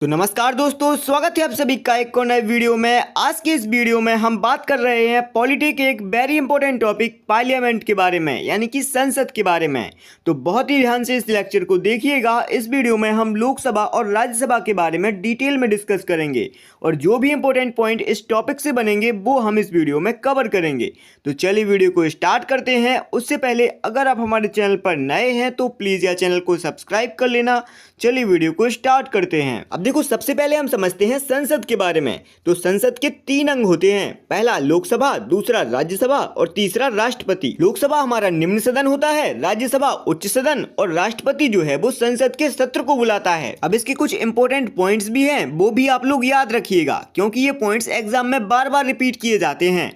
तो नमस्कार दोस्तों, स्वागत है आप सभी का एक और नए वीडियो में। आज की इस वीडियो में हम बात कर रहे हैं पॉलिटी के एक वेरी इंपॉर्टेंट टॉपिक पार्लियामेंट के बारे में, यानी कि संसद के बारे में। तो बहुत ही ध्यान से इस लेक्चर को देखिएगा। इस वीडियो में हम लोकसभा और राज्यसभा के बारे में डिटेल में डिस्कस करेंगे और जो भी इंपॉर्टेंट पॉइंट इस टॉपिक से बनेंगे वो हम इस वीडियो में कवर करेंगे। तो चलिए वीडियो को स्टार्ट करते हैं। उससे पहले अगर आप हमारे चैनल पर नए हैं तो प्लीज़ यह चैनल को सब्सक्राइब कर लेना। चलिए वीडियो को स्टार्ट करते हैं। अब देखो, सबसे पहले हम समझते हैं संसद के बारे में। तो संसद के 3 अंग होते हैं। पहला लोकसभा, दूसरा राज्यसभा और तीसरा राष्ट्रपति। लोकसभा हमारा निम्न सदन होता है, राज्यसभा उच्च सदन और राष्ट्रपति जो है वो संसद के सत्र को बुलाता है। अब इसके कुछ इंपॉर्टेंट पॉइंट्स भी हैं, वो भी आप लोग याद रखिएगा क्योंकि ये पॉइंट्स एग्जाम में बार बार रिपीट किए जाते हैं।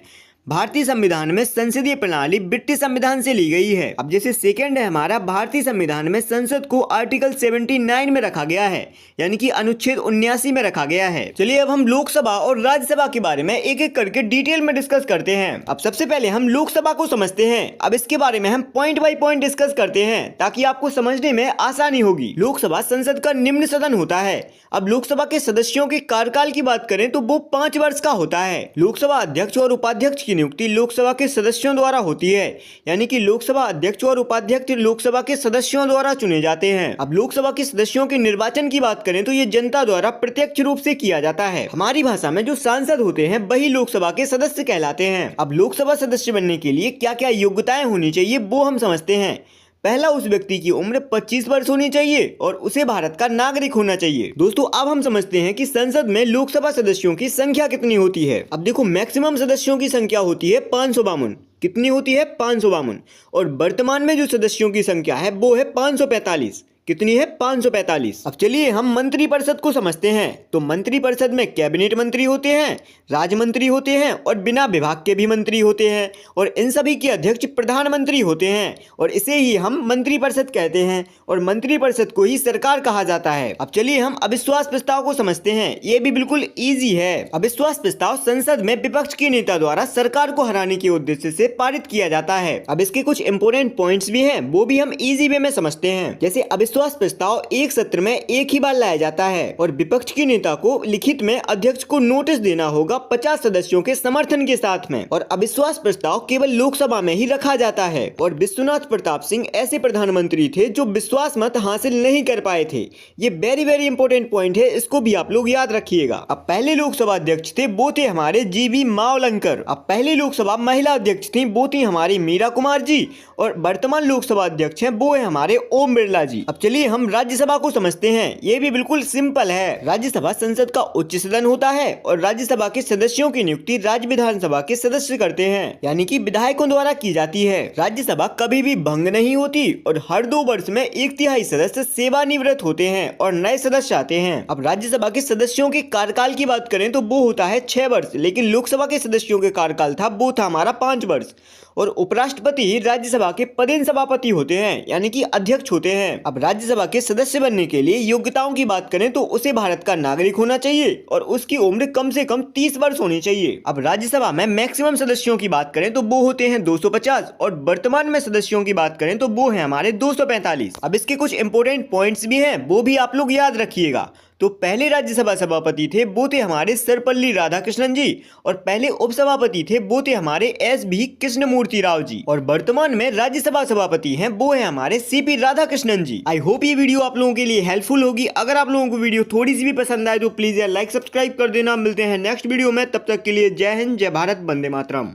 भारतीय संविधान में संसदीय प्रणाली ब्रिटिश संविधान से ली गई है। अब जैसे सेकंड है हमारा, भारतीय संविधान में संसद को आर्टिकल 79 में रखा गया है, यानी कि अनुच्छेद 79 में रखा गया है। चलिए अब हम लोकसभा और राज्यसभा के बारे में एक एक करके डिटेल में डिस्कस करते हैं। अब सबसे पहले हम लोकसभा को समझते हैं। अब इसके बारे में हम पॉइंट बाई पॉइंट डिस्कस करते हैं ताकि आपको समझने में आसानी होगी। लोकसभा संसद का निम्न सदन होता है। अब लोकसभा के सदस्यों के कार्यकाल की बात करें तो वो 5 वर्ष का होता है। लोकसभा अध्यक्ष और उपाध्यक्ष की नियुक्ति लोकसभा के सदस्यों द्वारा होती है, यानी कि लोकसभा अध्यक्ष और उपाध्यक्ष लोकसभा के सदस्यों द्वारा चुने जाते हैं। अब लोकसभा के सदस्यों के निर्वाचन की बात करें तो ये जनता द्वारा प्रत्यक्ष रूप से किया जाता है। हमारी भाषा में जो सांसद होते हैं वही लोकसभा के सदस्य कहलाते हैं। अब लोकसभा सदस्य बनने के लिए क्या क्या योग्यताएं होनी चाहिए वो हम समझते हैं। पहला, उस व्यक्ति की उम्र 25 वर्ष होनी चाहिए और उसे भारत का नागरिक होना चाहिए। दोस्तों अब हम समझते हैं कि संसद में लोकसभा सदस्यों की संख्या कितनी होती है। अब देखो, मैक्सिमम सदस्यों की संख्या होती है 552। कितनी होती है? 552। और वर्तमान में जो सदस्यों की संख्या है वो है 545। कितनी है? 545। अब चलिए हम मंत्रिपरिषद को समझते हैं। तो मंत्रिपरिषद में कैबिनेट मंत्री होते हैं, राज्य मंत्री होते हैं और बिना विभाग के भी मंत्री होते हैं और इन सभी के अध्यक्ष प्रधानमंत्री होते हैं और इसे ही हम मंत्रिपरिषद कहते हैं और मंत्रिपरिषद को ही सरकार कहा जाता है। अब चलिए हम अविश्वास प्रस्ताव को समझते हैं। ये भी बिल्कुल ईजी है। अविश्वास प्रस्ताव संसद में विपक्ष के नेता द्वारा सरकार को हराने के उद्देश्य से पारित किया जाता है। अब इसके कुछ इंपोर्टेंट पॉइंट्स भी हैं, वो भी हम इजी वे में समझते हैं। जैसे अविश्वास प्रस्ताव एक सत्र में एक ही बार लाया जाता है और विपक्ष के नेता को लिखित में अध्यक्ष को नोटिस देना होगा 50 सदस्यों के समर्थन के साथ में। और अविश्वास प्रस्ताव केवल लोकसभा में ही रखा जाता है। और विश्वनाथ प्रताप सिंह ऐसे प्रधानमंत्री थे जो विश्वास मत हासिल नहीं कर पाए थे। ये वेरी वेरी इंपॉर्टेंट पॉइंट है, इसको भी आप लोग याद रखिएगा। अब पहले लोकसभा अध्यक्ष थे वो थे हमारे जीवी मावलंकर। अब पहले लोकसभा महिला अध्यक्ष थी वो थी हमारी मीरा कुमार जी और वर्तमान लोकसभा अध्यक्ष हैं वो है हमारे ओम बिरला जी। अब चलिए हम राज्यसभा को समझते हैं। ये भी बिल्कुल सिंपल है। राज्यसभा संसद का उच्च सदन होता है और राज्यसभा के सदस्यों की नियुक्ति राज्य विधानसभा के सदस्य करते हैं, यानी कि विधायकों द्वारा की जाती है। राज्यसभा कभी भी भंग नहीं होती और हर 2 वर्ष में 1/3 सदस्य सेवानिवृत्त होते हैं और नए सदस्य आते हैं। अब राज्यसभा के सदस्यों के कार्यकाल की बात करें तो वो होता है 6 वर्ष, लेकिन लोकसभा के सदस्यों के कार्यकाल था वो था हमारा 5 वर्ष। और उपराष्ट्रपति राज्यसभा के पदेन सभापति होते हैं, यानी कि अध्यक्ष होते हैं। अब राज्यसभा के सदस्य बनने के लिए योग्यताओं की बात करें तो उसे भारत का नागरिक होना चाहिए और उसकी उम्र कम से कम 30 वर्ष होनी चाहिए। अब राज्यसभा में मैक्सिमम सदस्यों की बात करें तो वो होते हैं 250 और वर्तमान में सदस्यों की बात करें तो वो है हमारे 245। अब इसके कुछ इंपोर्टेंट पॉइंट्स भी हैं, वो भी आप लोग याद रखिएगा। तो पहले राज्यसभा सभापति थे वो थे हमारे सर्वपल्ली राधाकृष्णन जी और पहले उपसभापति थे वो थे हमारे एस.बी. कृष्णमूर्ति राव जी और वर्तमान में राज्यसभा सभापति हैं वो है हमारे सी.पी. राधाकृष्णन जी। आई होप ये वीडियो आप लोगों के लिए हेल्पफुल होगी। अगर आप लोगों को वीडियो थोड़ी सी भी पसंद आए तो प्लीज यार लाइक सब्सक्राइब कर देना। मिलते हैं नेक्स्ट वीडियो में, तब तक के लिए जय हिंद, जय भारत, वंदे मातरम।